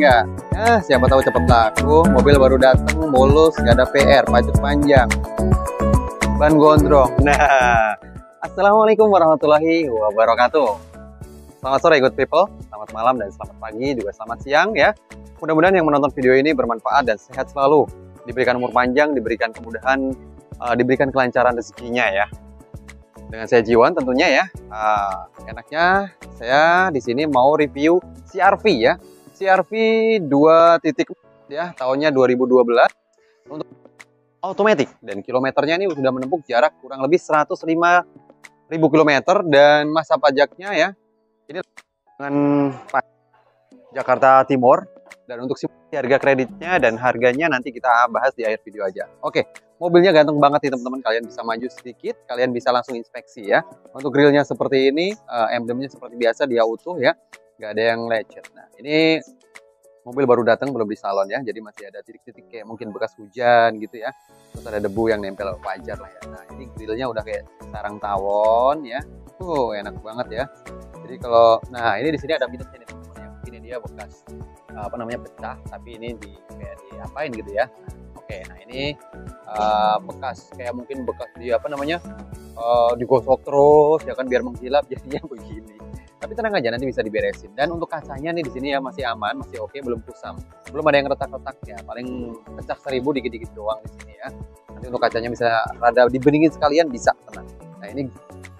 nggak? Siapa tahu cepet laku, mobil baru datang, mulus, nggak ada PR, pajak panjang, ban gondrong. Nah, assalamualaikum warahmatullahi wabarakatuh. Selamat sore good people, selamat malam dan selamat pagi, juga selamat siang ya. Mudah-mudahan yang menonton video ini bermanfaat dan sehat selalu, diberikan umur panjang, diberikan kemudahan, diberikan kelancaran rezekinya ya. Dengan saya Jiwan tentunya ya. Enaknya saya di sini mau review CR-V ya. CR-V 2.0 ya, tahunnya 2012 untuk otomatis dan kilometernya ini sudah menempuh jarak kurang lebih 105.000 kilometer dan masa pajaknya ya. Ini dengan Jakarta Timur dan untuk harga kreditnya dan harganya nanti kita bahas di akhir video aja. Oke. Mobilnya ganteng banget nih teman-teman, kalian bisa maju sedikit, kalian bisa langsung inspeksi ya. Untuk grillnya seperti ini, emblemnya seperti biasa, dia utuh ya, nggak ada yang lecet. Nah ini mobil baru datang, belum di salon ya, jadi masih ada titik-titik kayak mungkin bekas hujan gitu ya. Terus ada debu yang nempel, wajar lah ya. Nah ini grillnya udah kayak sarang tawon ya, enak banget ya. Jadi kalau, nah ini di sini ada minusnya nih teman-teman ya, ini dia bekas apa namanya pecah, tapi ini kayak diapain gitu ya. Oke, nah ini bekas kayak mungkin bekas di apa namanya digosok terus ya kan biar mengkilap jadinya begini. Tapi tenang aja nanti bisa diberesin. Dan untuk kacanya nih di sini ya masih aman, masih oke, belum kusam, belum ada yang retak-retak ya. Paling pecah 1000 dikit-dikit doang di sini ya. Nanti untuk kacanya bisa rada dibeningin sekalian bisa, tenang. Nah ini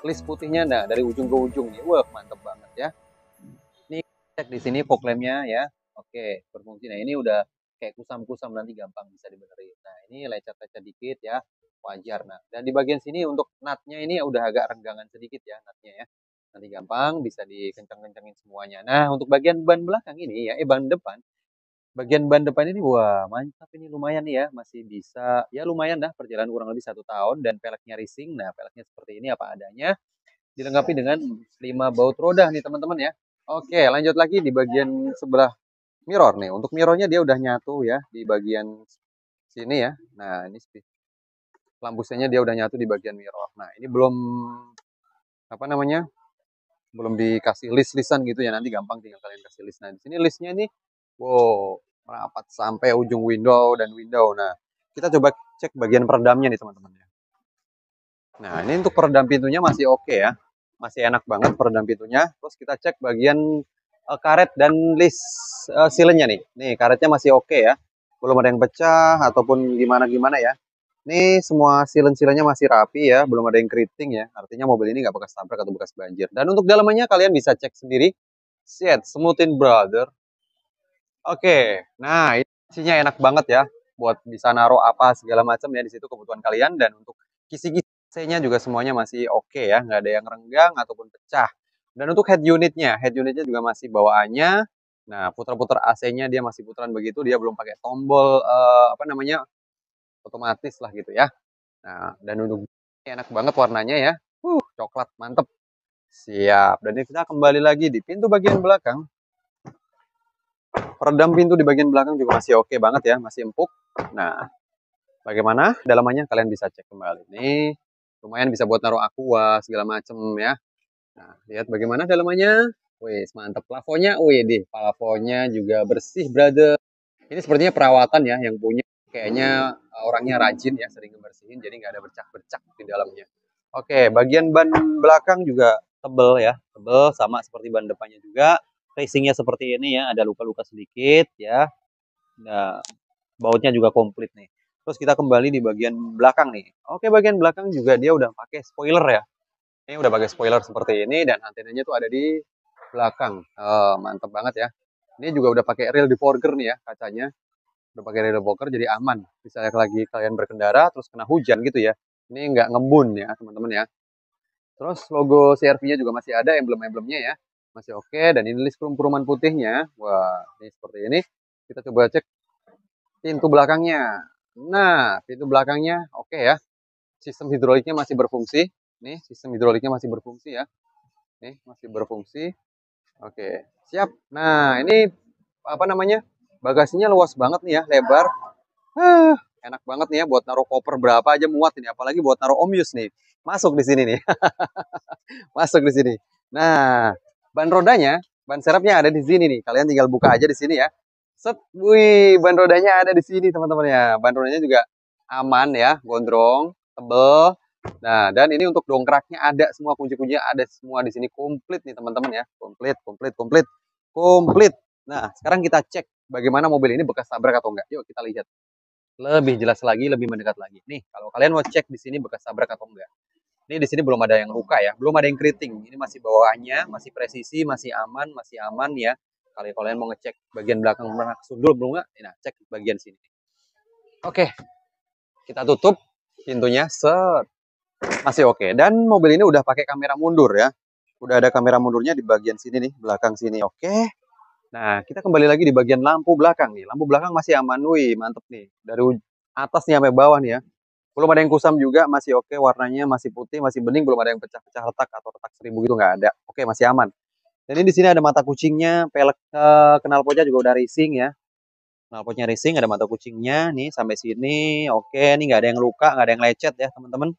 list putihnya, nah dari ujung ke ujung nih, wah mantep banget ya. Ini cek di sini fog lampnya ya, oke berfungsi. Nah ini udah kayak kusam-kusam, nanti gampang bisa dibenerin. Nah ini lecet-lecet dikit ya, wajar. Nah dan di bagian sini untuk nutnya ini udah agak renggangan sedikit ya nutnya ya, nanti gampang bisa dikencang-kencangin semuanya. Nah untuk bagian ban belakang ini ya, ban depan, bagian ban depan ini wah mantap, ini lumayan nih ya, masih bisa ya, lumayan dah, perjalanan kurang lebih 1 tahun dan peleknya racing. Nah peleknya seperti ini apa adanya, dilengkapi dengan 5 baut roda nih teman-teman ya. Oke lanjut lagi di bagian sebelah mirror nih. Untuk mirrornya dia udah nyatu ya di bagian sini ya. Nah ini lampu senya dia udah nyatu di bagian mirror. Nah ini belum apa namanya, belum dikasih list-listan gitu ya, nanti gampang tinggal kalian kasih list. Nah di sini listnya ini wow rapat sampai ujung window dan window. Nah kita coba cek bagian peredamnya nih teman-teman ya. Nah ini untuk peredam pintunya masih oke ya, masih enak banget peredam pintunya. Terus kita cek bagian karet dan list silennya nih. Nih karetnya masih oke ya, belum ada yang pecah ataupun gimana-gimana ya. Ini semua silen-silennya masih rapi ya, belum ada yang keriting ya. Artinya mobil ini nggak bekas tabrak atau bekas banjir. Dan untuk dalamannya kalian bisa cek sendiri. Set, smoothin brother. Oke, nah isinya enak banget ya, buat bisa naruh apa segala macam ya di situ kebutuhan kalian. Dan untuk kisi-kisinya juga semuanya masih oke ya, nggak ada yang renggang ataupun pecah. Dan untuk head unitnya juga masih bawaannya. Nah, putar-putar AC-nya dia masih putaran begitu, dia belum pakai tombol apa namanya otomatis lah gitu ya. Nah, dan untuk enak banget warnanya ya, coklat mantep. Siap. Dan ini kita kembali lagi di pintu bagian belakang. Peredam pintu di bagian belakang juga masih oke banget ya, masih empuk. Nah, bagaimana dalamannya kalian bisa cek kembali. Nih, lumayan bisa buat naruh aqua segala macem ya. Nah, lihat bagaimana dalamannya. Wih, mantap. Plafonnya, wih deh, plafonnya juga bersih, brother. Ini sepertinya perawatan ya yang punya. Kayaknya orangnya rajin ya, sering ngebersihin, jadi nggak ada bercak-bercak di dalamnya. Oke, bagian ban belakang juga tebel ya, tebel sama seperti ban depannya juga. Racingnya seperti ini ya, ada luka-luka sedikit ya. Nah, bautnya juga komplit nih. Terus kita kembali di bagian belakang nih. Oke, bagian belakang juga dia udah pakai spoiler ya. Ini udah pakai spoiler seperti ini dan antenanya tuh ada di belakang. Mantep banget ya. Ini juga udah pakai real defogger nih ya kacanya. Udah pakai real defogger jadi aman. Misalnya lagi kalian berkendara terus kena hujan gitu ya. Ini nggak ngembun ya teman-teman ya. Terus logo CR-V-nya juga masih ada, emblem-emblemnya ya. Masih oke. Dan ini list peruman putihnya. Wah, ini seperti ini. Kita coba cek pintu belakangnya. Nah, pintu belakangnya oke ya. Sistem hidroliknya masih berfungsi. Nih, sistem hidroliknya masih berfungsi ya. Nih, masih berfungsi. Oke, siap. Nah, ini apa namanya? Bagasinya luas banget nih ya, lebar. Enak banget nih ya buat naruh koper berapa aja muat ini, apalagi buat naruh Omyus nih. Masuk di sini nih. Masuk di sini. Nah, ban rodanya, ban serepnya ada di sini nih. Kalian tinggal buka aja di sini ya. Set, wih, ban rodanya ada di sini teman-teman ya. Ban rodanya juga aman ya, gondrong, tebel. Nah, dan ini untuk dongkraknya ada semua, kunci-kuncinya ada semua di sini, komplit nih teman-teman ya. Komplit, komplit, komplit, komplit. Nah, sekarang kita cek bagaimana mobil ini bekas tabrak atau enggak. Yuk kita lihat. Lebih jelas lagi, lebih mendekat lagi. Nih, kalau kalian mau cek di sini bekas tabrak atau enggak. Ini di sini belum ada yang luka ya, belum ada yang keriting. Ini masih bawaannya, masih presisi, masih aman ya. Kalau kalian mau ngecek bagian belakang pernah kesundul belum nggak? Nah, cek bagian sini. Oke, kita tutup pintunya. Set, masih oke. Dan mobil ini udah pakai kamera mundur ya. Udah ada kamera mundurnya di bagian sini nih, belakang sini. Oke. Nah, kita kembali lagi di bagian lampu belakang nih. Lampu belakang masih aman, wih, mantep nih. Dari atas nih sampai bawah nih ya. Belum ada yang kusam juga, masih oke. Warnanya masih putih, masih bening, belum ada yang pecah-pecah retak atau retak 1000 gitu, nggak ada. Oke, masih aman. Dan ini di sini ada mata kucingnya, pelek knalpotnya juga udah racing ya. Knalpotnya racing, ada mata kucingnya nih sampai sini. Oke, ini nggak ada yang luka, nggak ada yang lecet ya teman-teman.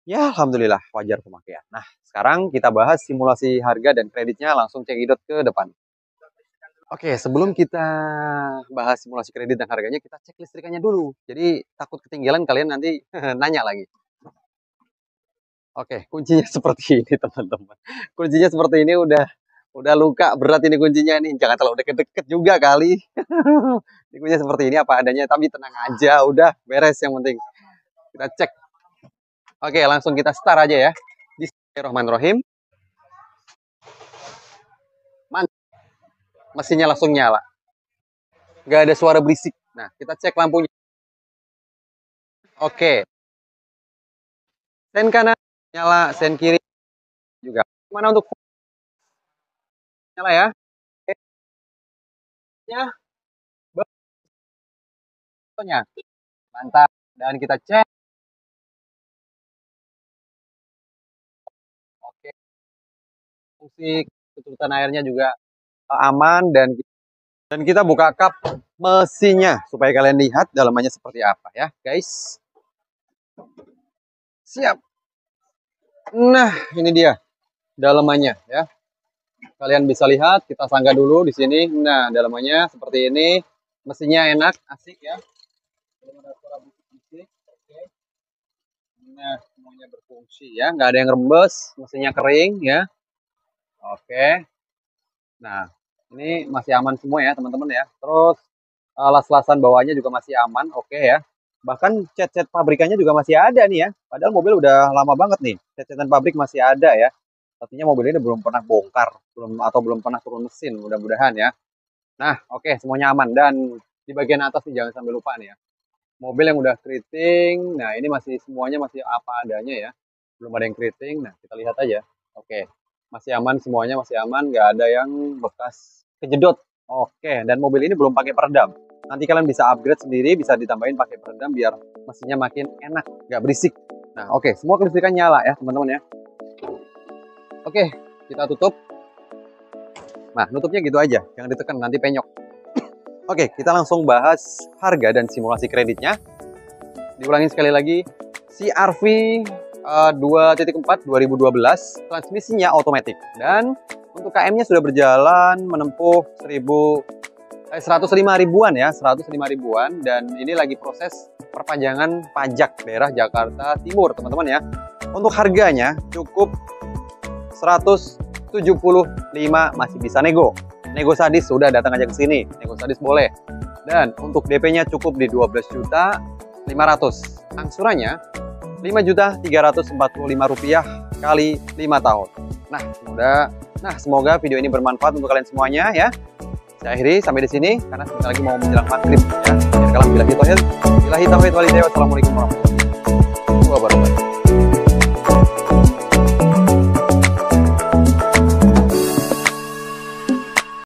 Ya, alhamdulillah wajar pemakaian. Nah, sekarang kita bahas simulasi harga dan kreditnya, langsung cekidot ke depan. Oke, sebelum kita bahas simulasi kredit dan harganya, kita cek listrikannya dulu. Jadi takut ketinggalan kalian nanti nanya lagi. Oke, kuncinya seperti ini teman-teman. Kuncinya seperti ini, udah luka berat ini kuncinya nih. Jangan terlalu deket-deket juga kali. Ini kuncinya seperti ini apa adanya, tapi tenang aja, udah beres yang penting. Kita cek. Oke, langsung kita start aja ya. Bismillahirrahmanirrahim. Mesinnya langsung nyala. Nggak ada suara berisik. Nah, kita cek lampunya. Oke. Sen kanan nyala, sen kiri juga. Mana untuk nyala ya? Ya, betulnya. Mantap. Dan kita cek. Oke. Fungsi keturutan airnya juga aman, dan kita buka kap mesinnya supaya kalian lihat dalamannya seperti apa ya, guys. Siap. Nah, ini dia dalamannya ya. Kalian bisa lihat, kita sanggah dulu di sini. Nah, dalamannya seperti ini. Mesinnya enak, asik ya. Belum ada suara bisik-bisik. Oke. Nah, semuanya berfungsi ya, nggak ada yang rembes, mesinnya kering ya. Oke. Nah, ini masih aman semua ya, teman-teman ya. Terus las-lasan bawahnya juga masih aman, oke ya. Bahkan cat-cat pabrikannya juga masih ada nih ya. Padahal mobil udah lama banget nih. Cat-catan pabrik masih ada ya. Artinya mobil ini belum pernah bongkar, belum pernah turun mesin, mudah-mudahan ya. Nah, oke, semuanya aman. Dan di bagian atas nih jangan sampai lupa nih ya. Mobil yang udah keriting, nah ini masih semuanya masih apa adanya ya. Belum ada yang keriting, nah kita lihat aja. Oke, masih aman semuanya, masih aman, nggak ada yang bekas kejedot. Oke, dan mobil ini belum pakai peredam. Nanti kalian bisa upgrade sendiri, bisa ditambahin pakai peredam biar mesinnya makin enak, nggak berisik. Nah, oke, semua kelistrikan nyala ya teman-teman ya. Oke, kita tutup. Nah, nutupnya gitu aja, jangan ditekan, nanti penyok. Oke, kita langsung bahas harga dan simulasi kreditnya. Diulangin sekali lagi, CR-V 2.4 2012, transmisinya otomatis. Dan untuk KM-nya sudah berjalan menempuh 105 ribuan ya, 105 ribuan. Dan ini lagi proses perpanjangan pajak daerah Jakarta Timur, teman-teman ya. Untuk harganya cukup 175, masih bisa nego. Nego sadis, sudah datang aja ke sini. Nego sadis boleh. Dan untuk DP-nya cukup di 12.500.000. Angsurannya 5.345 rupiah kali 5 tahun. Nah, semoga video ini bermanfaat untuk kalian semuanya ya. Saya akhiri sampai di sini karena sebentar lagi mau menjelang maghrib ya. Assalamualaikum warahmatullahi wabarakatuh.